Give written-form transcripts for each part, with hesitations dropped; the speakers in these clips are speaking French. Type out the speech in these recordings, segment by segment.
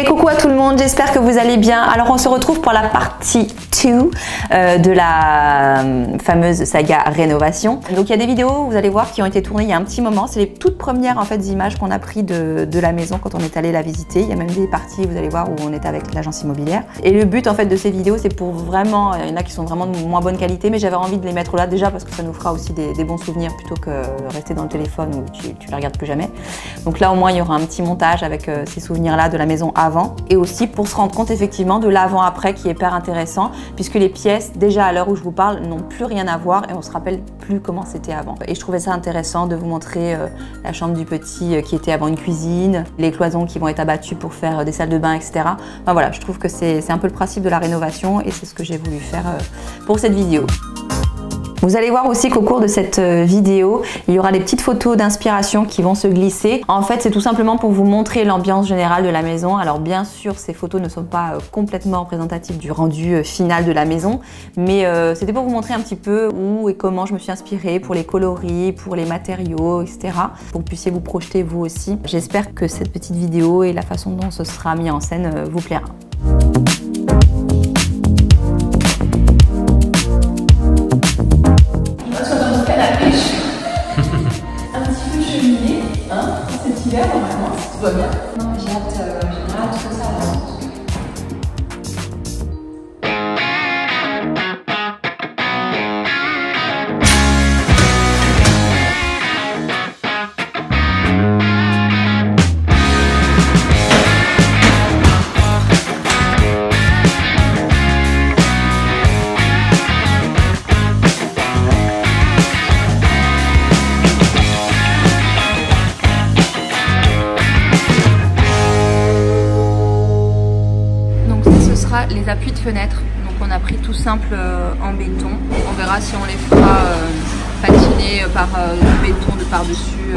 Coucou à tout le monde, j'espère que vous allez bien. Alors on se retrouve pour la partie 2 de la fameuse saga rénovation. Donc il y a des vidéos, vous allez voir, qui ont été tournées il y a un petit moment. C'est les toutes premières en fait images qu'on a prises de la maison quand on est allé la visiter. Il y a même des parties, vous allez voir, où on était avec l'agence immobilière. Et le but en fait de ces vidéos, c'est pour vraiment, il y en a qui sont vraiment de moins bonne qualité, mais j'avais envie de les mettre là déjà parce que ça nous fera aussi des bons souvenirs plutôt que rester dans le téléphone où tu les regardes plus jamais. Donc là au moins il y aura un petit montage avec ces souvenirs là de la maison avant, et aussi pour se rendre compte effectivement de l'avant-après qui est hyper intéressant puisque les pièces déjà à l'heure où je vous parle n'ont plus rien à voir et on se rappelle plus comment c'était avant. Et je trouvais ça intéressant de vous montrer la chambre du petit qui était avant une cuisine, les cloisons qui vont être abattues pour faire des salles de bain, etc. Enfin voilà, je trouve que c'est un peu le principe de la rénovation et c'est ce que j'ai voulu faire pour cette vidéo. Vous allez voir aussi qu'au cours de cette vidéo, il y aura des petites photos d'inspiration qui vont se glisser. En fait, c'est tout simplement pour vous montrer l'ambiance générale de la maison. Alors bien sûr, ces photos ne sont pas complètement représentatives du rendu final de la maison, mais c'était pour vous montrer un petit peu où et comment je me suis inspirée pour les coloris, pour les matériaux, etc. Pour que vous puissiez vous projeter vous aussi. J'espère que cette petite vidéo et la façon dont ce sera mis en scène vous plaira. Normalement, tout va bien. Non, j'ai hâte que ça avance. Les appuis de fenêtre, donc on a pris tout simple en béton. On verra si on les fera patiner par du béton de par-dessus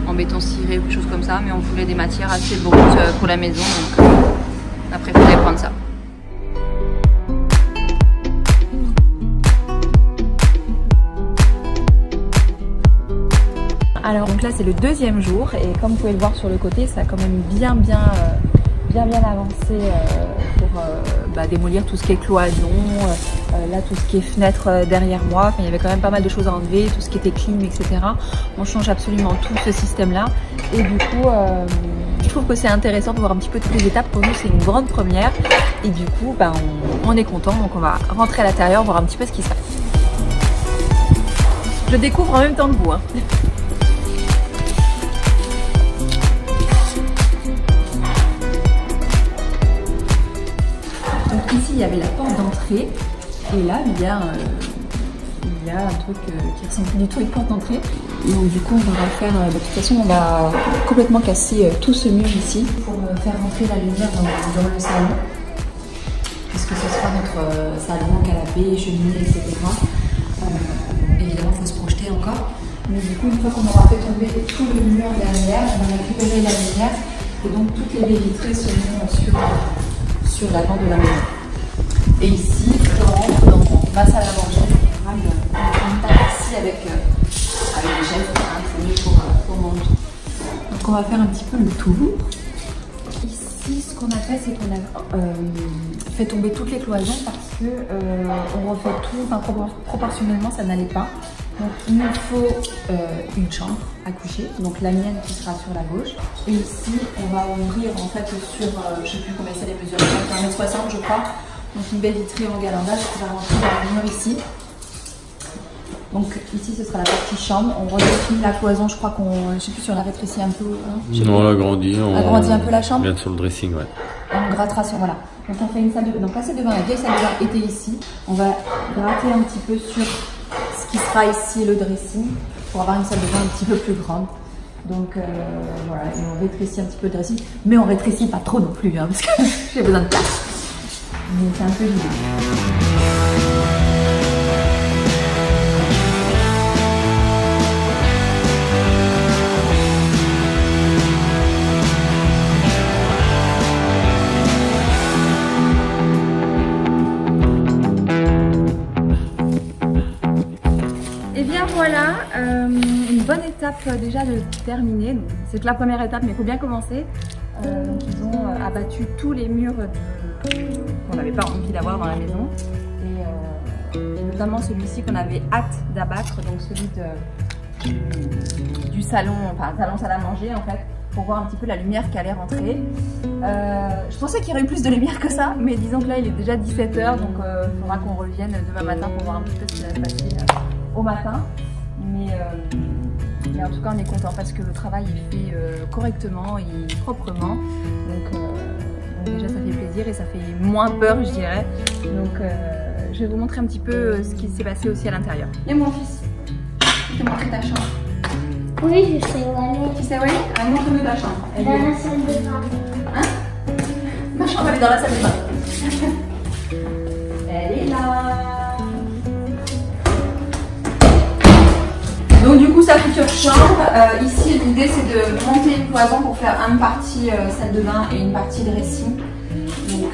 en béton ciré ou quelque chose comme ça, mais on voulait des matières assez brutes pour la maison, donc on a préféré prendre ça. Alors donc là c'est le deuxième jour et comme vous pouvez le voir sur le côté, ça a quand même bien avancé pour démolir tout ce qui est cloison, là tout ce qui est fenêtre derrière moi. Enfin, il y avait quand même pas mal de choses à enlever, tout ce qui était clim, etc. On change absolument tout ce système là et du coup je trouve que c'est intéressant de voir un petit peu toutes les étapes. Pour nous c'est une grande première et du coup on est content, donc on va rentrer à l'intérieur, voir un petit peu ce qui se passe. Je découvre en même temps que vous hein. Ici, il y avait la porte d'entrée et là, il y a un truc qui ressemble plus du tout à une porte d'entrée. Donc du coup, on va refaire, de toute façon, on va complètement casser tout ce mur ici pour faire rentrer la lumière dans le salon. Puisque ce sera notre salon, canapé, cheminée, etc. Évidemment, il faut se projeter encore. Mais du coup, une fois qu'on aura fait tomber tout le mur derrière, on va récupérer la lumière et donc toutes les baies vitrées seront sur l'avant de la maison. Et ici, je rentre dans ma salle à manger, une table ici avec des chaises, c'est mieux pour manger. Donc on va faire un petit peu le tour. Ici, ce qu'on a fait, c'est qu'on a fait tomber toutes les cloisons parce que on refait tout, enfin, proportionnellement ça n'allait pas. Donc il nous faut une chambre à coucher, donc la mienne qui sera sur la gauche. Et ici, on va ouvrir en fait sur, je ne sais plus combien c'est les mesures, 1m60 je crois. Donc une baie vitrée en galandage qui va rentrer dans le mur ici. Donc ici ce sera la partie chambre. On redéfinit la cloison, je crois qu'on, je ne sais plus si on a rétréci un peu. Hein, non, on l'agrandit. On agrandit un peu la chambre. Bien sur le dressing, ouais. On grattera sur, voilà. Donc on fait une salle de bain. Donc la salle de bain, la vieille salle de bain était ici. On va gratter un petit peu sur ce qui sera ici le dressing pour avoir une salle de bain un petit peu plus grande. Donc voilà, et on rétrécit un petit peu le dressing, mais on rétrécit pas trop non plus, hein, parce que j'ai besoin de place. Mais c'est un peu l'idée. étape déjà de terminer. C'est que la première étape, mais il faut bien commencer. Donc ils ont abattu tous les murs qu'on n'avait pas envie d'avoir dans la maison. Et notamment celui-ci qu'on avait hâte d'abattre, donc celui du salon, enfin salon salle à manger en fait, pour voir un petit peu la lumière qui allait rentrer. Je pensais qu'il y aurait eu plus de lumière que ça, mais disons que là il est déjà 17 h, donc il faudra qu'on revienne demain matin pour voir un petit peu ce qui va se passer au matin. Mais en tout cas on est content parce que le travail est fait correctement et proprement. Donc déjà ça fait plaisir et ça fait moins peur, je dirais. Donc je vais vous montrer un petit peu ce qui s'est passé aussi à l'intérieur. Et mon fils, je vais montrer ta chambre. Oui, je sais où aller. Tu sais où aller? Montre-nous ta chambre. Dans la salle de bain. Hein? Ma chambre elle est dans la salle de bain. Elle est là. Donc du coup sa future chambre, ici l'idée c'est de monter une cloison pour faire une partie salle de bain et une partie dressing. Donc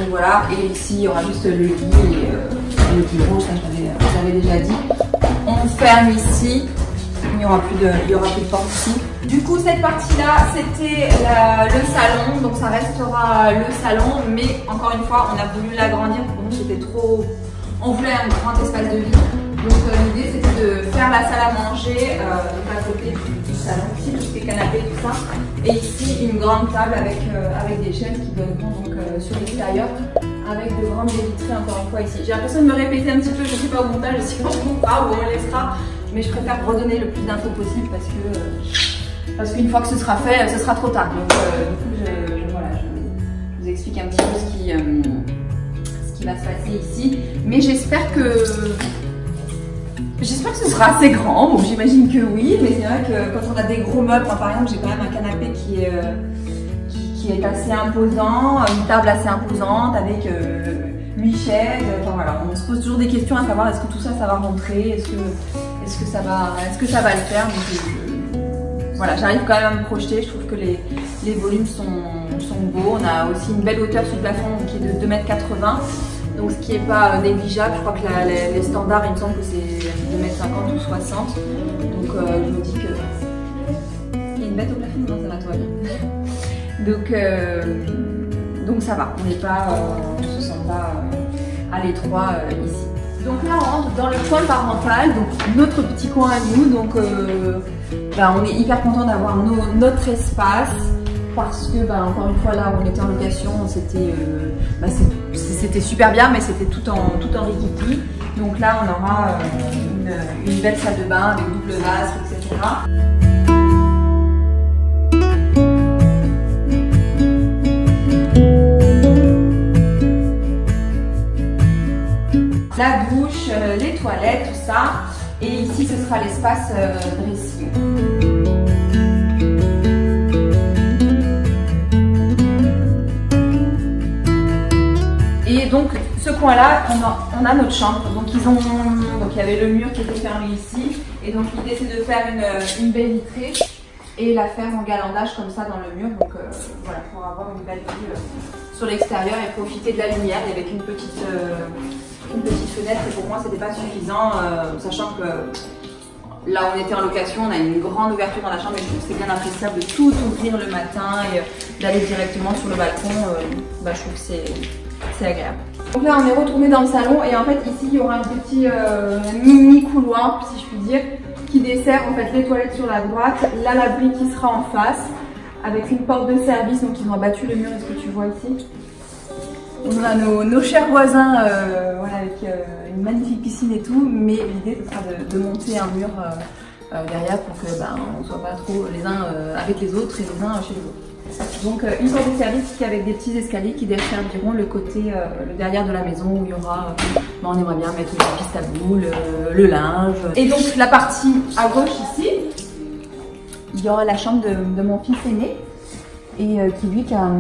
voilà, et ici il y aura juste le lit et le bureau, ça je l'avais déjà dit. On ferme ici, il n'y aura plus de porte ici. Du coup cette partie là c'était le salon, donc ça restera le salon, mais encore une fois on a voulu l'agrandir, pour nous c'était trop, on voulait un grand espace de vie. Donc l'idée c'était de faire la salle à manger à côté du salon, ici tous les canapés et tout ça. Et ici une grande table avec des chaises qui donneront donc sur l'extérieur, avec de grandes baies vitrées encore une fois ici. J'ai l'impression de me répéter un petit peu, je ne sais pas au montage si on coupera ou on laissera, mais je préfère redonner le plus d'infos possible parce qu'une fois que ce sera fait, ce sera trop tard. Donc du coup voilà, je vous explique un petit peu ce qui va se passer ici. Mais j'espère que ce sera assez grand. Bon, j'imagine que oui, mais c'est vrai que quand on a des gros meubles, moi, par exemple, j'ai quand même un canapé qui est assez imposant, une table assez imposante avec 8 chaises. Enfin voilà, on se pose toujours des questions à savoir est-ce que tout ça, ça va rentrer, est-ce que ça va le faire. Donc, voilà, j'arrive quand même à me projeter. Je trouve que les volumes sont beaux. On a aussi une belle hauteur sur le plafond qui est de 2,80 m. Donc ce qui n'est pas négligeable, je crois que les standards, il me semble que c'est 2,50 m ou 60 m. Donc je me dis que il y a une bête au plafond, non ça va toi bien. Donc ça va, on n'est pas, on se sent pas à l'étroit ici. Donc là on rentre dans le coin parental, donc notre petit coin à nous. Donc on est hyper content d'avoir notre espace. Parce que, encore une fois, là où on était en location, c'était super bien, mais c'était tout en rikiki. Donc là, on aura une belle salle de bain avec double vase, etc. La douche, les toilettes, tout ça. Et ici, ce sera l'espace dressing. Et donc ce coin-là, on a notre chambre. Donc il y avait le mur qui était fermé ici. Et donc l'idée c'est de faire une baie vitrée et la faire en galandage comme ça dans le mur. Donc voilà, pour avoir une belle vue sur l'extérieur et profiter de la lumière. Et avec une petite fenêtre, et pour moi c'était pas suffisant, sachant que là où on était en location, on a une grande ouverture dans la chambre et je trouve que c'est bien appréciable de tout ouvrir le matin et d'aller directement sur le balcon. Je trouve que c'est agréable. Donc là on est retourné dans le salon et en fait ici il y aura un petit mini couloir, si je puis dire, qui dessert en fait les toilettes sur la droite, là l'abri qui sera en face avec une porte de service. Donc ils ont abattu le mur, est-ce que tu vois ici? On a nos chers voisins voilà, avec une magnifique piscine et tout, mais l'idée ce sera de monter un mur derrière pour que on ne soit pas trop les uns avec les autres et les uns chez les autres. Donc une porte de service qui avec des petits escaliers qui desserviront le côté, le derrière de la maison où il y aura, on aimerait bien mettre la piste à boules, le linge. Et donc la partie à gauche ici, il y aura la chambre de mon fils aîné. Et qui lui qui a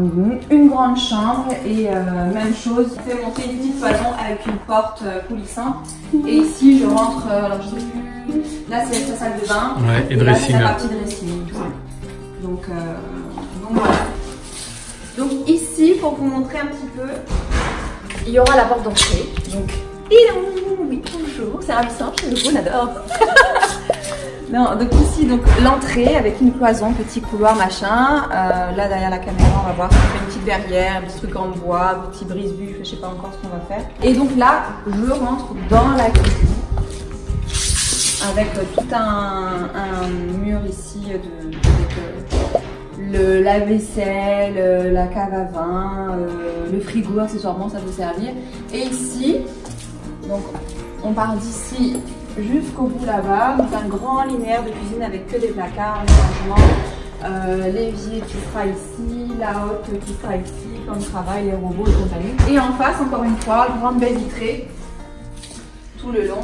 une grande chambre et même chose, il fait monter une petite cloison avec une porte coulissante. Et ici je rentre, alors je sais plus, là c'est sa salle de bain, ouais, et là dressing, c'est la partie dressing. Donc voilà. Donc ici pour vous montrer un petit peu, il y aura la porte d'entrée. Donc oui bonjour, c'est ravissant, chez nous, on adore. Non, donc ici, donc l'entrée avec une cloison, petit couloir, machin. Là derrière la caméra, on va voir, ça fait une petite verrière, un petit truc en bois, petit brise-buffle, je sais pas encore ce qu'on va faire. Et donc là, je rentre dans la cuisine avec tout un mur ici avec le lave-vaisselle, la cave à vin, le frigo, accessoirement ça peut servir. Et ici, donc on part d'ici jusqu'au bout là-bas, donc un grand linéaire de cuisine avec que des placards, les rangements, l'évier qui sera ici, la hotte qui sera ici, comme travail, les robots et compagnie. Et en face, encore une fois, grande baie vitrée tout le long,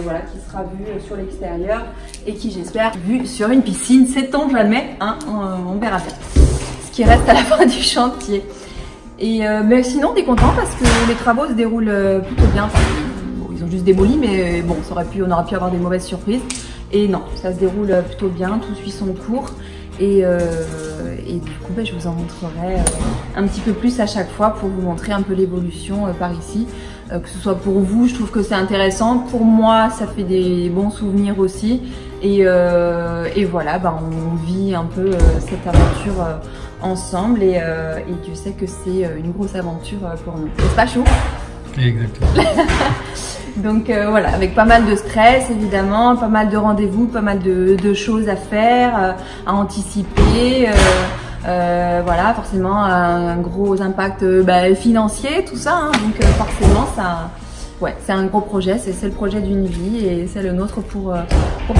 voilà, qui sera vue sur l'extérieur et qui, j'espère, vue sur une piscine. Sait-on jamais, hein, on verra bien. Ce qui reste à la fin du chantier. Et mais sinon, on est content parce que les travaux se déroulent plutôt bien. Enfin, bon, ils ont juste démoli, mais bon, on aurait pu avoir des mauvaises surprises. Et non, ça se déroule plutôt bien, tout suit son cours. Et du coup, je vous en montrerai un petit peu plus à chaque fois pour vous montrer un peu l'évolution par ici. Que ce soit pour vous, je trouve que c'est intéressant. Pour moi, ça fait des bons souvenirs aussi. Et voilà, on vit un peu cette aventure ensemble. Et Dieu sait que c'est une grosse aventure pour nous. C'est pas chaud? Exactement. Donc voilà, avec pas mal de stress évidemment, pas mal de rendez-vous, pas mal de choses à faire, à anticiper. Voilà, forcément un gros impact financier, tout ça. Hein, donc forcément, ça, ouais, c'est un gros projet. C'est le projet d'une vie et c'est le nôtre pour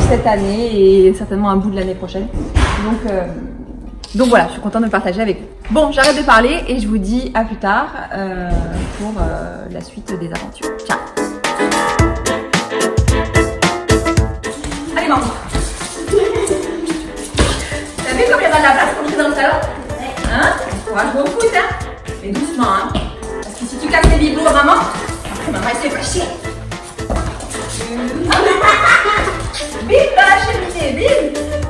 cette année et certainement un bout de l'année prochaine. Donc voilà, je suis contente de le partager avec vous. Bon, j'arrête de parler et je vous dis à plus tard pour la suite des aventures. Ciao. Allez, maman. T'as vu comme il y a de la place pour entrer dans le salon? Hein? Courage beaucoup, hein? Mais doucement, hein? Parce que si tu casses les bibelots à maman, après maman elle s'est fâchée. Bim dans la cheminée, bim!